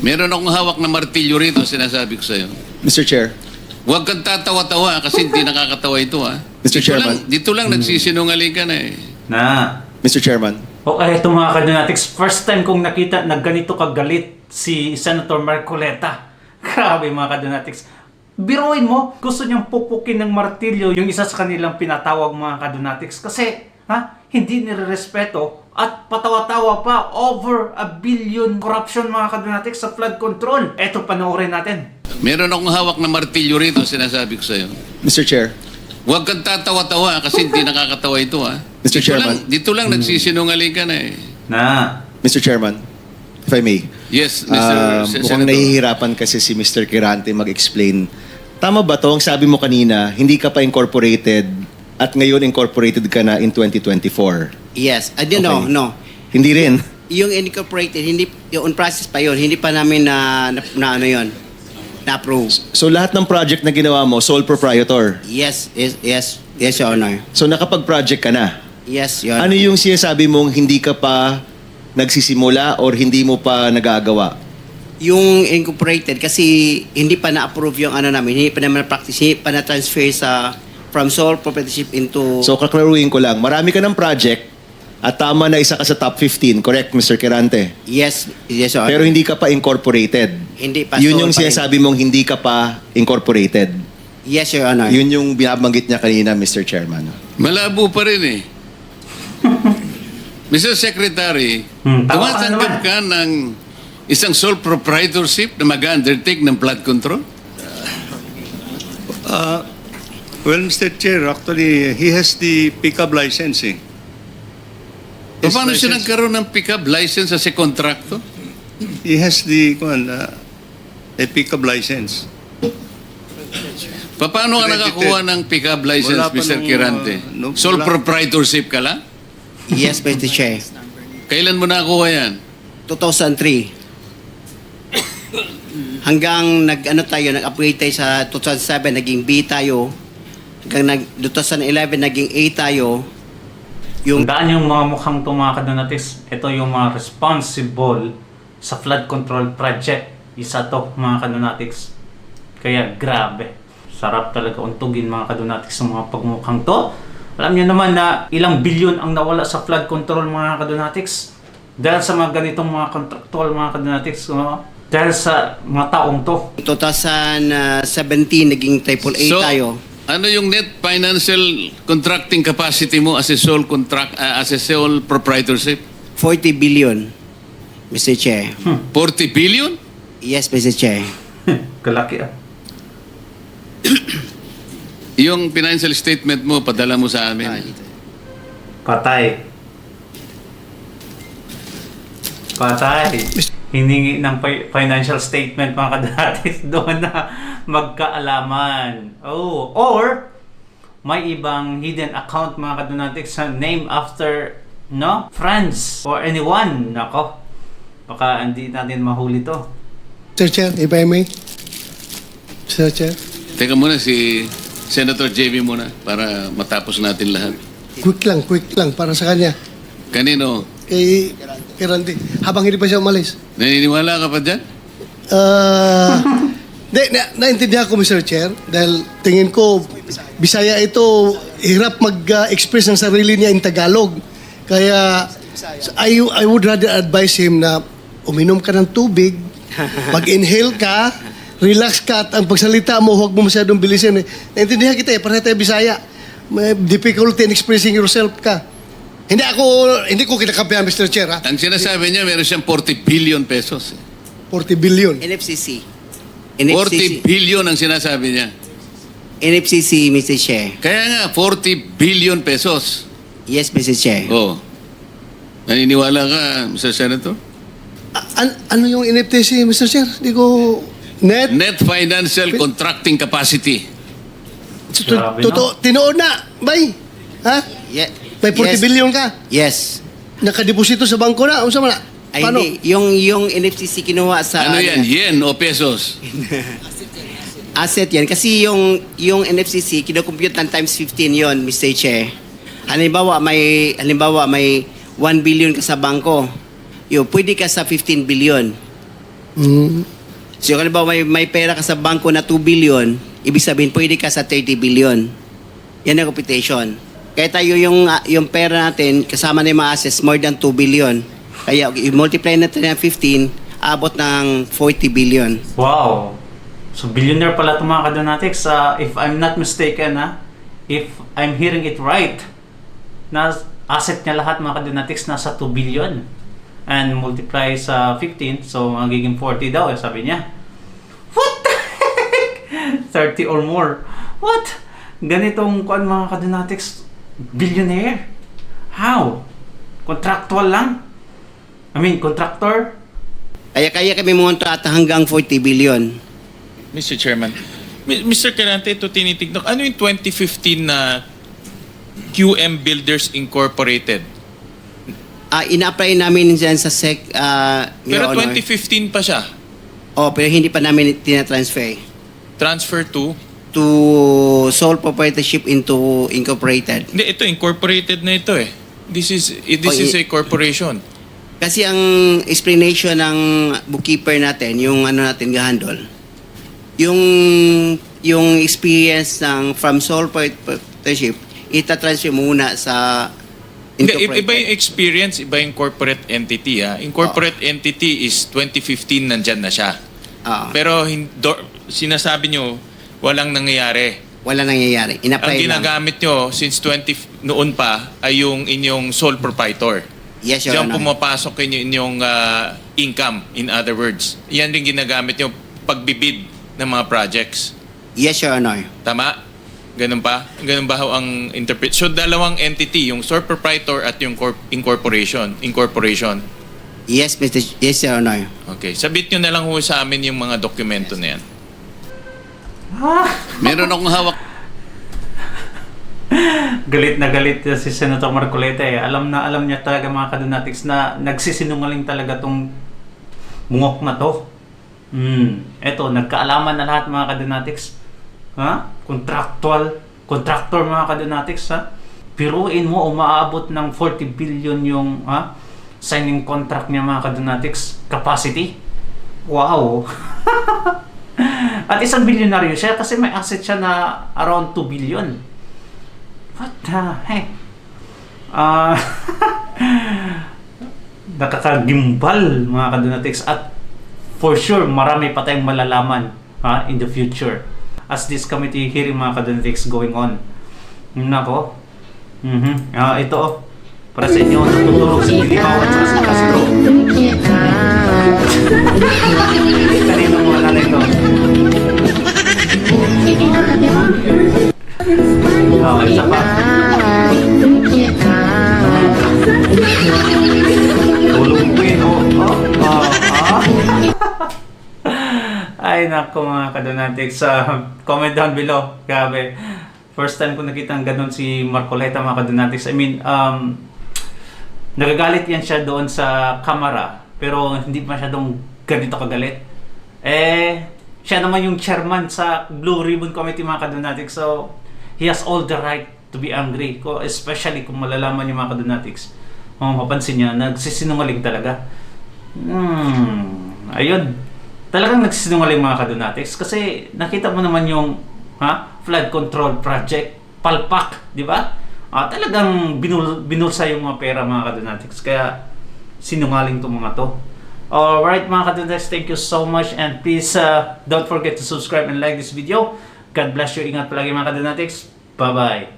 Meron akong hawak na martilyo rito, sinasabi ko sa'yo. Mr. Chair. Huwag kang tatawa-tawa kasi hindi nakakatawa ito, ha? Mr. Chairman. Dito lang nagsisinungaling ka na eh. Na. Mr. Chairman. O ito mga kadonatics, first time kong nakita na ganito kagalit si Senator Marcoleta. Grabe mga kadonatics. Biruin mo, gusto niyang pupukin ng martilyo yung isa sa kanilang pinatawag mga kadonatics kasi hindi nirerespeto at patawa-tawa pa over $1 billion corruption mga kadonatics sa flood control. Eto panoorin natin. Meron akong hawak na martilyo rito, sinasabi ko sa'yo. Mr. Chair. Huwag kang tatawa-tawa kasi hindi nakakatawa ito, ha? Mr. Chairman. Dito lang nagsisinungaling ka na eh. Na. Mr. Chairman, if I may. Yes, Mukhang Senator. nahihirapan kasi si Mr. Kirante mag-explain. Tama ba to? Ang sabi mo kanina, hindi ka pa incorporated at ngayon incorporated ka na in 2024. Yes. I don't know, Okay. no. Hindi rin. Yung incorporated, hindi, yung on process pa yun, hindi pa namin na ano yun, na-approve. So lahat ng project na ginawa mo, sole proprietor. Yes, Your Honor. So nakapag-project ka na. Yes, Your Ano Honor. yung sinasabi mong hindi ka pa nagsisimula or hindi mo pa nagagawa? Yung incorporated, kasi hindi pa na-approve yung ano namin, hindi pa naman na-practice, hindi pa na-transfer from sole proprietorship into... So kaklaruhin ko lang, marami ka ng project at tama na isa ka sa top 15, correct Mr. Kirante? Yes, Your Honor. Pero hindi ka pa incorporated. Hindi pa Yun sole yung pa rin. sinasabi mong hindi ka pa incorporated. Yes, Your Honor. Yun yung binabanggit niya kanina, Mr. Chairman. Malabo pa rin eh. Mr. Secretary, Tama ka tumatanggap naman. ka ng isang sole proprietorship na mag-undertake ng flood control? Well, Mr. Chair, actually, he has the pickup license. His Paano siya license- nagkaroon ng pick-up license sa kontrakto? He has the a pickup license. Paano ka Credited. nakakuha ng pick-up license, Wala pa Mr. nung, Kirante? Sole wala. proprietorship ka lang? Yes, Mr. Chair. Kailan mo nakakuha yan? 2003. Hanggang nag-upgrade tayo sa 2007, naging B tayo. Hanggang 2011, naging A tayo. Yung Tandaan yung mga mukhang to mga kadonatics, ito yung mga responsible sa flood control project. Isa to mga kadonatics. Kaya grabe. Sarap talaga untugin mga kadonatics sa mga pagmukhang to. Alam niyo naman na ilang bilyon ang nawala sa flood control mga kadonatics. Dahil sa mga ganitong mga contractual mga kadonatics. Dahil sa mga taong to. 2017, naging triple A tayo. Ano yung net financial contracting capacity mo as a sole proprietorship? 40 billion, Mr. Chair. 40 billion? Yes, Mr. Chair. Kalaki ah. Yung financial statement mo, padala mo sa amin. Patay. Patay. Hiningi ng financial statement mga kadonatics doon na magkaalaman. Oh, or may ibang hidden account mga kadonatics sa name after friends or anyone. Nako. Baka hindi natin mahuli to. Mr. Chair, if I may. Mr. Chair, Teka muna, si Senator JB muna para matapos natin lahat. quick lang para sa kanya. Kanino? Kay Randy. Habang hindi pa siya umalis. Naniniwala ka pa dyan? Naintindihan ko, Mr. Chair, dahil tingin ko, Bisaya ito, hirap mag-express ng sarili niya in Tagalog. Kaya, I would rather advise him na uminom ka ng tubig, mag-inhale ka, relax ka, at ang pagsalita mo, huwag mo masyadong bilisin. Naintindihan kita pareho tayo Bisaya. May difficulty in expressing yourself ka. Hindi ko kinakampihan, Mr. Chair, ha? Ang sinasabi niya, meron siyang 40 billion pesos. 40 billion. NFCC. 40 billion ang sinasabi niya. NFCC, Mr. Chair. Kaya nga, 40 billion pesos. Yes, Mr. Chair. Oh. Naniniwala ka, Mr. Senator? Ano yung NFTC, Mr. Chair? Hindi ko... Net? Net financial contracting capacity. Grabe, Totoo. Tinoon na. Bay. Ha? Yeah. May 40 billion ka. Yes. Nakadeposito sa bangko na. Unsa man na? Ay, Paano? hindi. Yung NFCC kinuha sa... Ano yan? Yen o pesos? Asset yan. Kasi yung NFCC, kinocompute ng times 15 yon, Mr. Chair. Halimbawa, may 1 billion ka sa bangko. Pwede ka sa 15 billion. So kung ba may pera ka sa bangko na 2 billion, ibig sabihin pwede ka sa 30 billion. Yan ang computation. Kaya tayo yung pera natin, kasama na yung mga assets, more than 2 billion. Kaya i-multiply natin ng 15, abot ng 40 billion. Wow! So, billionaire pala itong mga kadonatics. If I'm not mistaken, if I'm hearing it right, na asset niya lahat mga kadonatics nasa 2 billion. And multiply sa 15, so magiging 40 daw, sabi niya. What the heck? 30 or more. What? Ganitong kuan mga kadonatics, billionaire? How? Contractual lang? I mean, contractor? Kaya kami monta at hanggang 40 billion. Mr. Chairman, Mr. Kerante, ito tinitignan. Ano yung 2015 na QM Builders Incorporated? Ina-apply namin dyan sa SEC, Pero Your Honor. 2015 pa siya. Pero hindi pa namin tinatransfer Transfer to? to sole proprietorship into incorporated. Hindi, ito incorporated na ito eh. This is a corporation. Kasi ang explanation ng bookkeeper natin, yung ano natin gahandol, yung experience ng from sole proprietorship, itatransfer muna sa Hindi, incorporated. iba yung experience, iba yung corporate entity. Incorporate entity is 2015 nandyan na siya. Pero sinasabi nyo, walang nangyayari. Wala nangyayari. Ang Ina-apply lang. ginagamit nyo since noon pa ay yung inyong sole proprietor. Yes, Your Diyan Honor. pumapasok inyong income, in other words. Yan rin ginagamit nyo pagbibid ng mga projects. Yes, Your Honor. Tama? Ganun pa? Ganun ba ho ang interpret? So, dalawang entity, yung sole proprietor at yung incorporation. Yes, Your Honor. Okay. Sabit nyo na lang ho sa amin yung mga dokumento na yan. Meron akong hawak. Galit na galit si Senator Marcoleta eh. Alam niya talaga mga kadonatics na nagsisinungaling talaga tong bungok na to. Eto, nagkaalaman na lahat mga kadonatics. Contractor mga kadonatics Piruin mo, umaabot ng 40 billion yung signing contract niya mga kadonatics capacity. Wow! At isang bilyonaryo siya kasi may asset siya na around 2 billion. What the heck? Nakakagimbal mga kadonatics at for sure marami pa tayong malalaman in the future as this committee hearing mga kadonatics going on. Nako. Ito para sa inyo natutulog sa Dilibaw at sa Castro. Kanino mo wala na ito? Isa pa. Tulong ko yun, Ay, naku mga kadonatics. Comment down below. Grabe. First time ko nakita ang ganun si Marcoleta mga kadonatics. I mean, nagagalit yan siya doon sa camera. Pero hindi masyadong ganito kagalit. Siya naman yung chairman sa Blue Ribbon Committee mga kadonatics. So, he has all the right to be angry. Especially kung malalaman yung mga kadonatics. Mapapansin niya, nagsisinungaling talaga. Ayun. Talagang nagsisinungaling mga kadonatics. Kasi nakita mo naman yung flood control project. Palpak, di ba? Talagang binulsa yung mga pera mga kadonatics. Kaya sinungaling itong mga to. Alright mga kadonatics, thank you so much. And please don't forget to subscribe and like this video. God bless you. Ingat palagi mga kadonatics. Bye-bye.